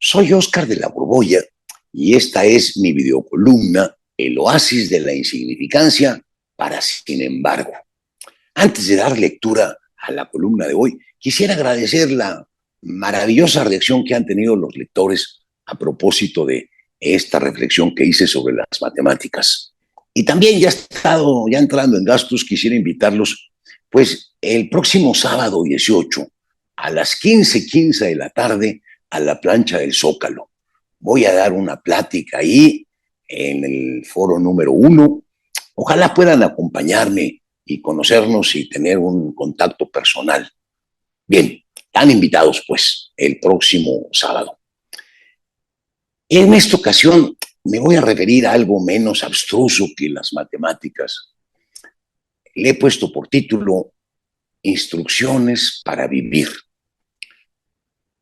Soy Óscar de la Borbolla y esta es mi videocolumna, El oasis de la insignificancia para sin embargo. Antes de dar lectura a la columna de hoy, quisiera agradecer la maravillosa reacción que han tenido los lectores a propósito de esta reflexión que hice sobre las matemáticas. Y también ya entrando en gastos, quisiera invitarlos, pues el próximo sábado 18 a las 15:15 de la tarde a la plancha del Zócalo. Voy a dar una plática ahí en el foro número 1. Ojalá puedan acompañarme y conocernos y tener un contacto personal. Bien, están invitados pues el próximo sábado. En esta ocasión me voy a referir a algo menos abstruso que las matemáticas. Le he puesto por título Instrucciones para vivir.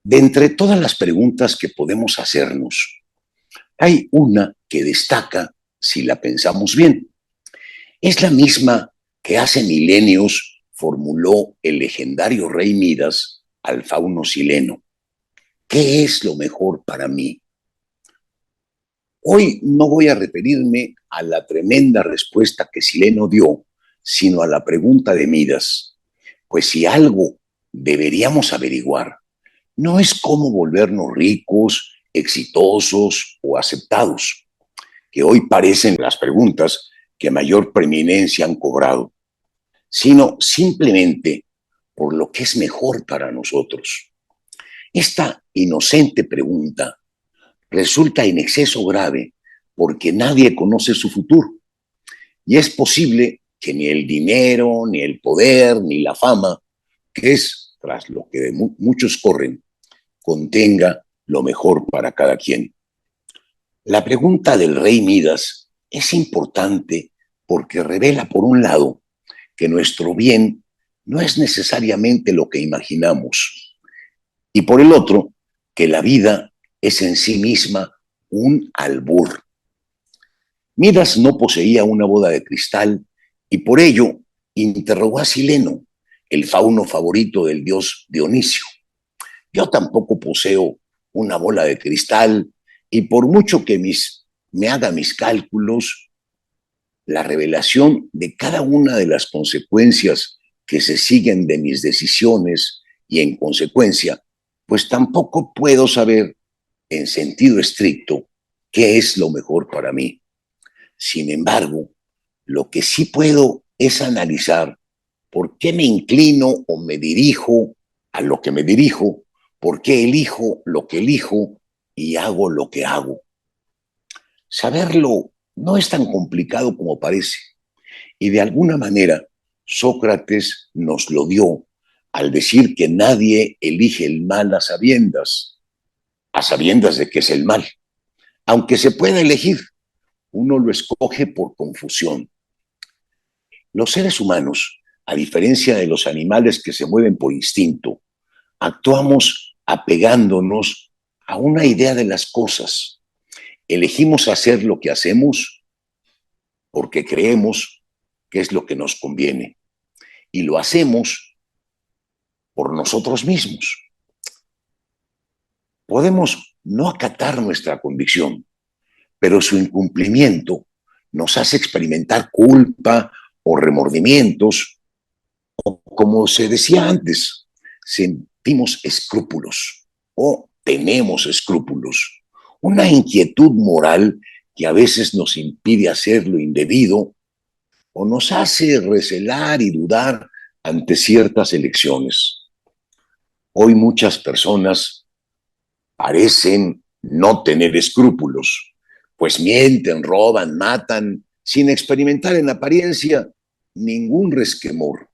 De entre todas las preguntas que podemos hacernos, hay una que destaca si la pensamos bien. Es la misma que hace milenios formuló el legendario rey Midas al fauno sileno. ¿Qué es lo mejor para mí? Hoy no voy a referirme a la tremenda respuesta que Sileno dio, sino a la pregunta de Midas. Pues si algo deberíamos averiguar, no es cómo volvernos ricos, exitosos o aceptados, que hoy parecen las preguntas que mayor preeminencia han cobrado, sino simplemente por lo que es mejor para nosotros. Esta inocente pregunta resulta en exceso grave porque nadie conoce su futuro y es posible que ni el dinero, ni el poder, ni la fama, que es tras lo que muchos corren, contenga lo mejor para cada quien. La pregunta del rey Midas es importante porque revela, por un lado, que nuestro bien no es necesariamente lo que imaginamos, y por el otro, que la vida es en sí misma un albur. Midas no poseía una bola de cristal y por ello interrogó a Sileno, el fauno favorito del dios Dionisio. Yo tampoco poseo una bola de cristal y por mucho que me haga mis cálculos, la revelación de cada una de las consecuencias que se siguen de mis decisiones y en consecuencia, pues tampoco puedo saber en sentido estricto qué es lo mejor para mí. Sin embargo, lo que sí puedo es analizar por qué me inclino o me dirijo a lo que me dirijo, por qué elijo lo que elijo y hago lo que hago. Saberlo no es tan complicado como parece y de alguna manera Sócrates nos lo dio al decir que nadie elige el mal a sabiendas de que es el mal. Aunque se pueda elegir, uno lo escoge por confusión. Los seres humanos, a diferencia de los animales que se mueven por instinto, actuamos apegándonos a una idea de las cosas. Elegimos hacer lo que hacemos porque creemos que es lo que nos conviene. Y lo hacemos por nosotros mismos. Podemos no acatar nuestra convicción, pero su incumplimiento nos hace experimentar culpa o remordimientos, o como se decía antes, sentimos escrúpulos o tenemos escrúpulos, una inquietud moral que a veces nos impide hacer lo indebido o nos hace recelar y dudar ante ciertas elecciones. Hoy muchas personas parecen no tener escrúpulos, pues mienten, roban, matan, sin experimentar en apariencia ningún resquemor.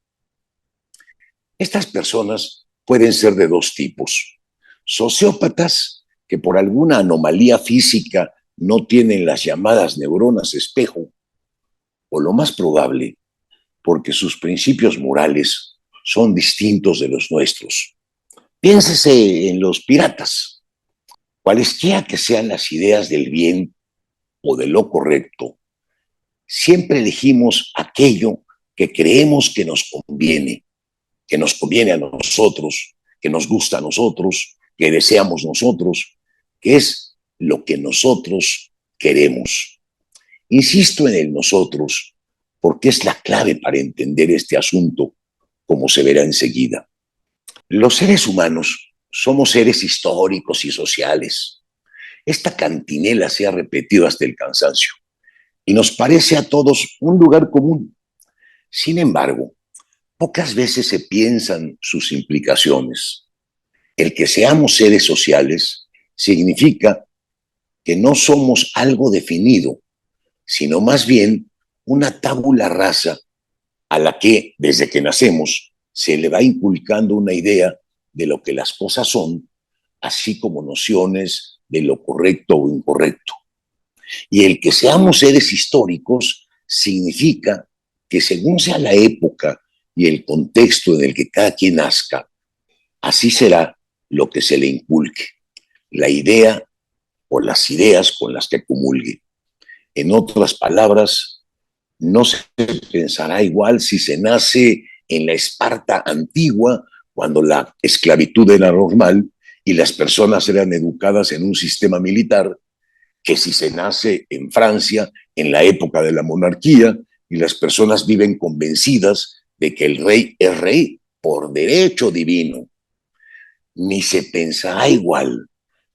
Estas personas pueden ser de dos tipos: sociópatas, que por alguna anomalía física no tienen las llamadas neuronas espejo, o lo más probable, porque sus principios morales son distintos de los nuestros. Piénsese en los piratas. Cualesquiera que sean las ideas del bien o de lo correcto, siempre elegimos aquello que creemos que nos conviene a nosotros, que nos gusta a nosotros, que deseamos nosotros, que es lo que nosotros queremos. Insisto en el nosotros, porque es la clave para entender este asunto, como se verá enseguida. Los seres humanos somos seres históricos y sociales. Esta cantinela se ha repetido hasta el cansancio y nos parece a todos un lugar común. Sin embargo, pocas veces se piensan sus implicaciones. El que seamos seres sociales significa que no somos algo definido, sino más bien una tabula rasa a la que, desde que nacemos, se le va inculcando una idea de lo que las cosas son, así como nociones de lo correcto o incorrecto. Y el que seamos seres históricos significa que según sea la época y el contexto en el que cada quien nazca, así será lo que se le inculque, la idea o las ideas con las que comulgue. En otras palabras, no se pensará igual si se nace en la Esparta antigua, cuando la esclavitud era normal y las personas eran educadas en un sistema militar, que si se nace en Francia, en la época de la monarquía, y las personas viven convencidas de que el rey es rey por derecho divino. Ni se pensará igual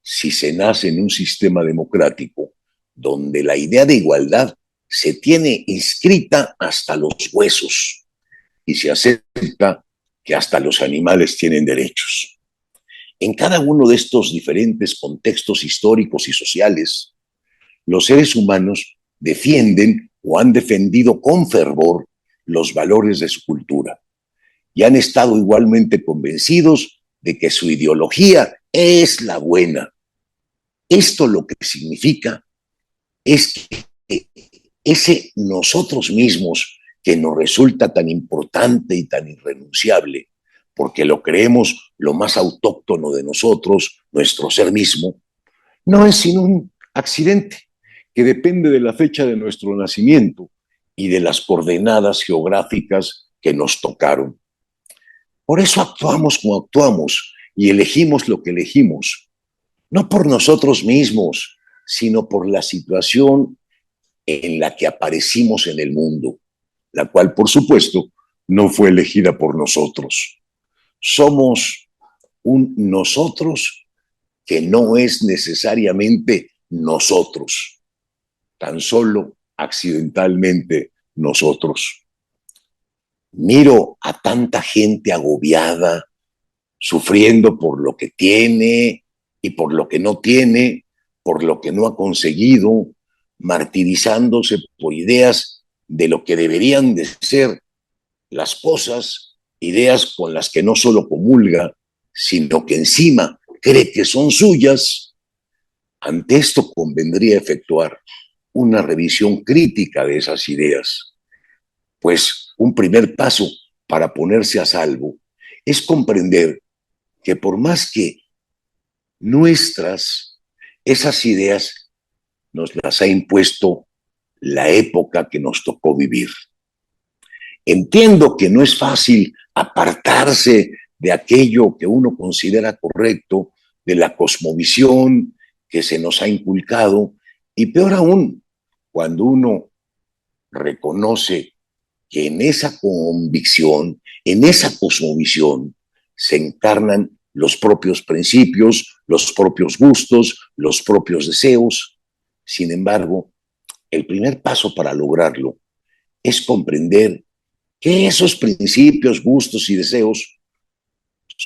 si se nace en un sistema democrático, donde la idea de igualdad se tiene inscrita hasta los huesos y se acepta que hasta los animales tienen derechos. En cada uno de estos diferentes contextos históricos y sociales, los seres humanos defienden o han defendido con fervor los valores de su cultura y han estado igualmente convencidos de que su ideología es la buena. Esto lo que significa es que ese nosotros mismos que nos resulta tan importante y tan irrenunciable, porque lo creemos lo más autóctono de nosotros, nuestro ser mismo, no es sino un accidente que depende de la fecha de nuestro nacimiento y de las coordenadas geográficas que nos tocaron. Por eso actuamos como actuamos y elegimos lo que elegimos, no por nosotros mismos, sino por la situación en la que aparecimos en el mundo, la cual, por supuesto, no fue elegida por nosotros. Somos un nosotros que no es necesariamente nosotros, tan solo accidentalmente nosotros. Miro a tanta gente agobiada, sufriendo por lo que tiene y por lo que no tiene, por lo que no ha conseguido, martirizándose por ideas de lo que deberían de ser las cosas, ideas con las que no solo comulga, sino que encima cree que son suyas. Ante esto convendría efectuar una revisión crítica de esas ideas, pues un primer paso para ponerse a salvo es comprender que por más que esas ideas nos las ha impuesto la época que nos tocó vivir. Entiendo que no es fácil apartarse de aquello que uno considera correcto, de la cosmovisión que se nos ha inculcado, y peor aún, cuando uno reconoce que en esa convicción, en esa cosmovisión, se encarnan los propios principios, los propios gustos, los propios deseos. Sin embargo, el primer paso para lograrlo es comprender que esos principios, gustos y deseos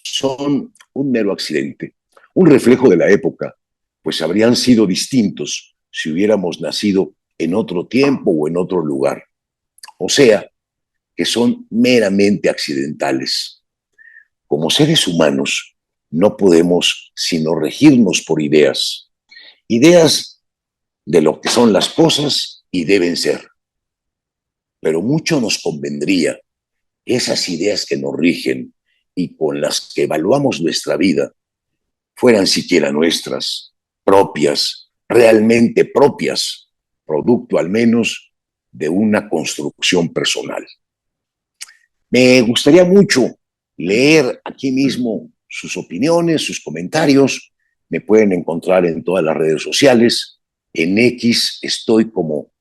son un mero accidente, un reflejo de la época, pues habrían sido distintos si hubiéramos nacido en otro tiempo o en otro lugar. O sea, que son meramente accidentales. Como seres humanos, no podemos sino regirnos por ideas, ideas de lo que son las cosas y deben ser. Pero mucho nos convendría esas ideas que nos rigen y con las que evaluamos nuestra vida fueran siquiera nuestras, propias, realmente propias, producto al menos de una construcción personal. Me gustaría mucho leer aquí mismo sus opiniones, sus comentarios, Me pueden encontrar en todas las redes sociales. En X estoy como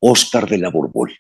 @Oscar de la Borbol.